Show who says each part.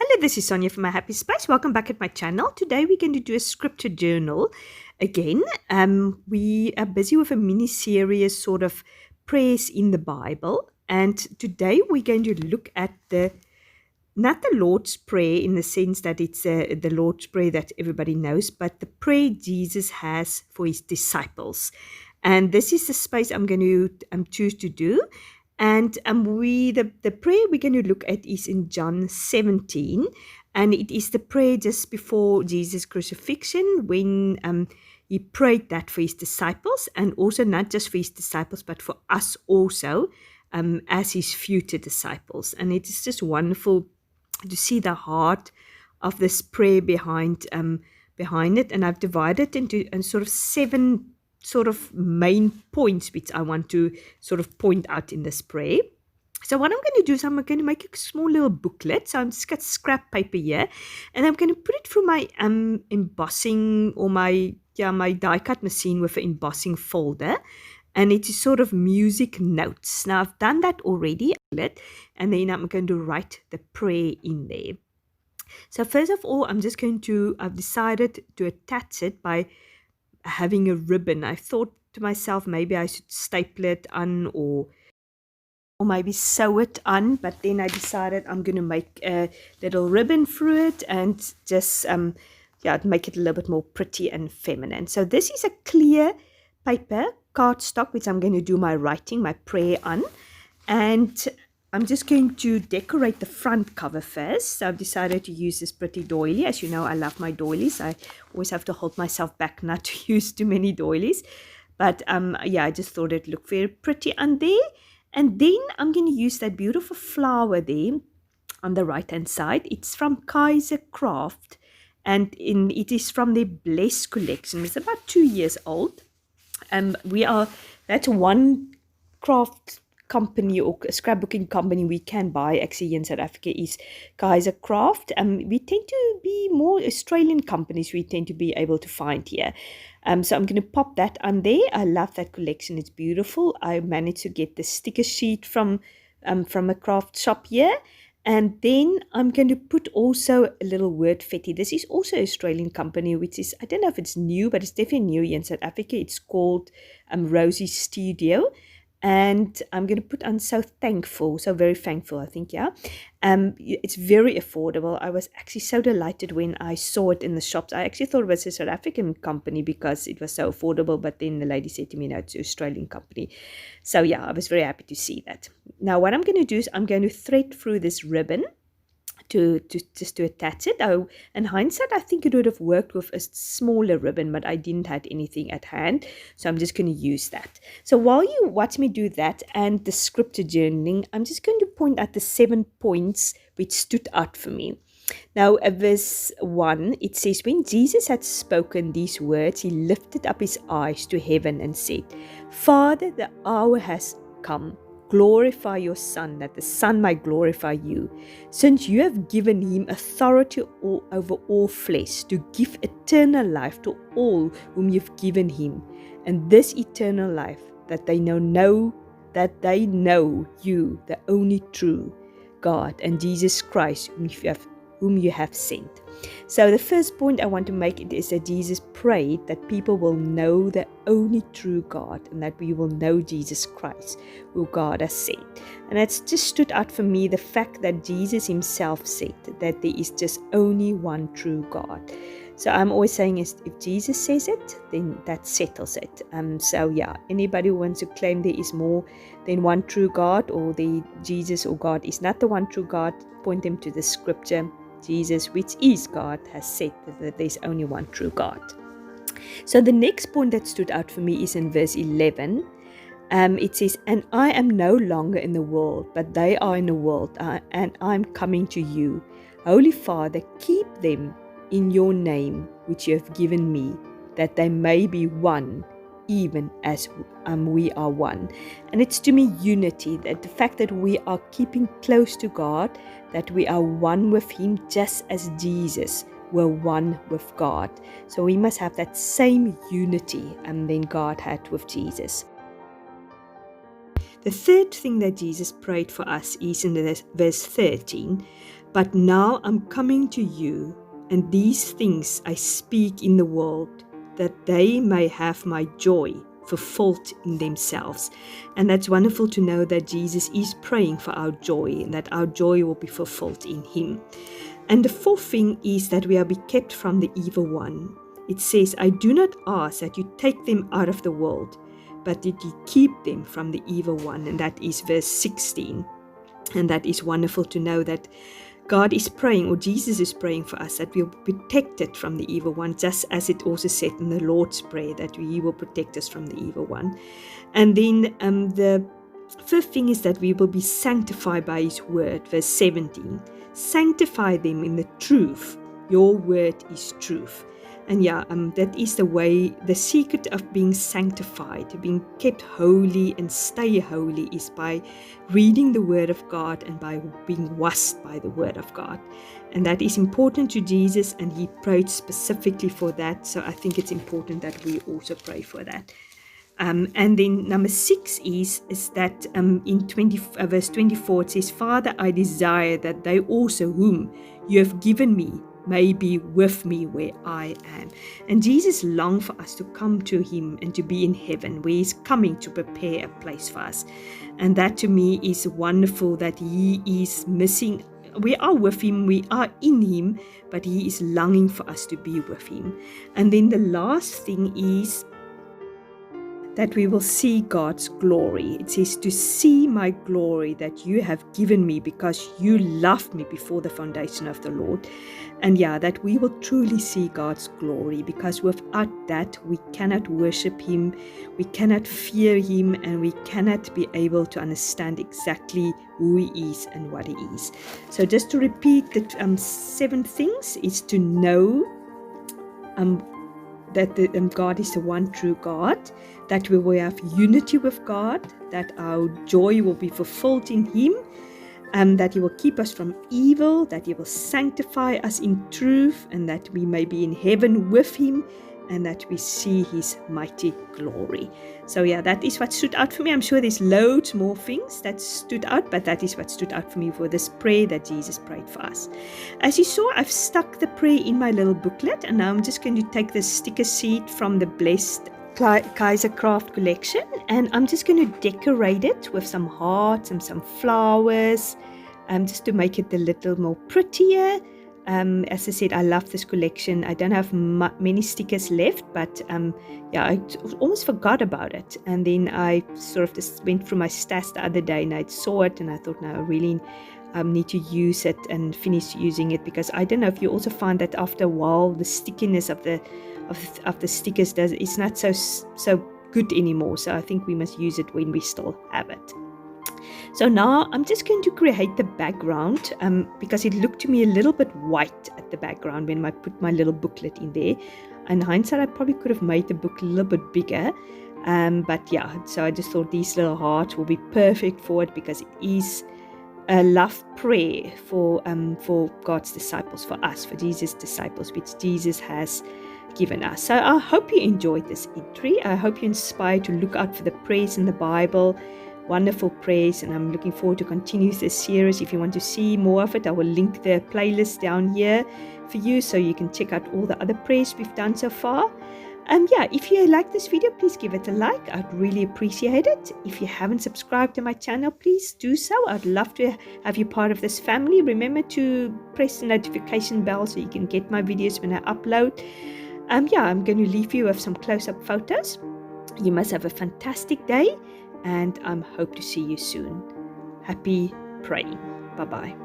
Speaker 1: Hello, this is Sonja from My Happy Space. Welcome back at my channel. Today we're going to do a scripture journal again. We are busy with a mini series, sort of prayers in the Bible, and today we're going to look at not the Lord's Prayer in the sense that it's the Lord's Prayer that everybody knows, but the prayer Jesus has for his disciples. And this is the space I'm going to choose to do. And the prayer we're going to look at is in John 17, and it is the prayer just before Jesus' crucifixion when he prayed that for his disciples, and also not just for his disciples, but for us also as his future disciples. And it is just wonderful to see the heart of this prayer behind it. And I've divided into sort of 7 sort of main points which I want to sort of point out in this prayer. So what I'm going to do is I'm going to make a small little booklet. So I'm just got scrap paper here, and I'm going to put it through my embossing or my die cut machine with an embossing folder, and it is sort of music notes. Now I've done that already, and then I'm going to write the prayer in there. So first of all, I've decided to attach it by having a ribbon. I thought to myself maybe I should staple it on or maybe sew it on, but then I decided I'm going to make a little ribbon through it and just make it a little bit more pretty and feminine. So this is a clear paper cardstock which I'm going to do my prayer on, and I'm just going to decorate the front cover first. So I've decided to use this pretty doily. As you know, I love my doilies. I always have to hold myself back not to use too many doilies. But I just thought it looked very pretty on there. And then I'm going to use that beautiful flower there on the right-hand side. It's from Kaiser Craft, and it is from their Bless collection. It's about 2 years old. That's one craft company or scrapbooking company we can buy actually in South Africa is Kaiser Craft. We tend to be more Australian companies we tend to be able to find here. So I'm going to pop that on there. I love that collection. It's beautiful. I managed to get the sticker sheet from a craft shop here. And then I'm going to put also a little word fetty. This is also an Australian company, which is, I don't know if it's new, but it's definitely new here in South Africa. It's called Rosie Studio. And I'm going to put on so very thankful, I think, yeah. It's very affordable. I was actually so delighted when I saw it in the shops. I actually thought it was a South African company because it was so affordable, but then the lady said to me, no, it's an Australian company. So yeah, I was very happy to see that. Now what I'm going to do is I'm going to thread through this ribbon to attach it. Oh, in hindsight, I think it would have worked with a smaller ribbon, but I didn't have anything at hand, so I'm just going to use that. So while you watch me do that and the scripture journaling, I'm just going to point out the 7 points which stood out for me. Now, verse 1, it says, when Jesus had spoken these words, he lifted up his eyes to heaven and said, Father, the hour has come. Glorify your Son, that the Son might glorify you, since you have given him authority over all flesh, to give eternal life to all whom you've given him. And this eternal life, that they know you, the only true God, and Jesus Christ, whom you have sent. So the first point I want to make it is that Jesus prayed that people will know the only true God, and that we will know Jesus Christ, who God has sent. And that's just stood out for me, the fact that Jesus himself said that there is just only one true God. So I'm always saying is if Jesus says it, then that settles it. So yeah, anybody who wants to claim there is more than one true God, or the Jesus or God is not the one true God, point them to the scripture. Jesus, which is God, has said that there's only one true God. So the next point that stood out for me is in verse 11. It says, and I am no longer in the world, but they are in the world, and I'm coming to you. Holy Father, keep them in your name, which you have given me, that they may be one, even as we are one. And it's to me unity, that the fact that we are keeping close to God, that we are one with him, just as Jesus were one with God. So we must have that same unity then God had with Jesus. The third thing that Jesus prayed for us is in verse 13. But now I'm coming to you, and these things I speak in the world, that they may have my joy fulfilled in themselves. And that's wonderful to know that Jesus is praying for our joy, and that our joy will be fulfilled in him. And the fourth thing is that we are be kept from the evil one. It says, I do not ask that you take them out of the world, but that you keep them from the evil one. And that is verse 16. And that is wonderful to know that God is praying, or Jesus is praying for us, that we will be protected from the evil one, just as it also said in the Lord's Prayer, that He will protect us from the evil one. And then the fifth thing is that we will be sanctified by His word, verse 17. Sanctify them in the truth. Your word is truth. And that is the way, the secret of being sanctified, being kept holy and stay holy, is by reading the word of God and by being washed by the word of God. And that is important to Jesus, and he prayed specifically for that. So I think it's important that we also pray for that. And then number 6 is that in verse 24 it says, Father, I desire that they also whom you have given me may be with me where I am. And Jesus longed for us to come to him and to be in heaven, where he's coming to prepare a place for us. And that to me is wonderful, that he is missing. We are with him, we are in him, but he is longing for us to be with him. And then the last thing is that we will see God's glory. It says, to see my glory that you have given me, because you loved me before the foundation of the Lord. And that we will truly see God's glory, because without that we cannot worship him, we cannot fear him, and we cannot be able to understand exactly who he is and what he is. So just to repeat, the 7 things is to know that God is the one true God, that we will have unity with God, that our joy will be fulfilled in him, that he will keep us from evil, that he will sanctify us in truth, and that we may be in heaven with him, and that we see his mighty glory. So that is what stood out for me. I'm sure there's loads more things that stood out, but that is what stood out for me for this prayer that Jesus prayed for us. As you saw, I've stuck the prayer in my little booklet, and now I'm just going to take the sticker sheet from the Blessed Kaiser Craft collection, and I'm just going to decorate it with some hearts and some flowers, just to make it a little more prettier. As I said, I love this collection. I don't have many stickers left, but I almost forgot about it. And then I sort of just went through my stash the other day, and I saw it, and I thought, no, I really need to use it and finish using it, because I don't know if you also find that after a while the stickiness of the stickers it's not so good anymore. So I think we must use it when we still have it. So now I'm just going to create the background, because it looked to me a little bit white at the background when I put my little booklet in there. In hindsight, I probably could have made the book a little bit bigger. So I just thought these little hearts will be perfect for it, because it is a love prayer for God's disciples, for us, for Jesus' disciples, which Jesus has given us. So I hope you enjoyed this entry. I hope you're inspired to look out for the prayers in the Bible. Wonderful prayers, and I'm looking forward to continue this series. If you want to see more of it, I will link the playlist down here for you, so you can check out all the other prayers we've done so far. If you like this video, please give it a like. I'd really appreciate it. If you haven't subscribed to my channel, please do so. I'd love to have you part of this family. Remember to press the notification bell so you can get my videos when I upload. I'm going to leave you with some close-up photos. You must have a fantastic day, and I hope to see you soon. Happy praying. Bye-bye.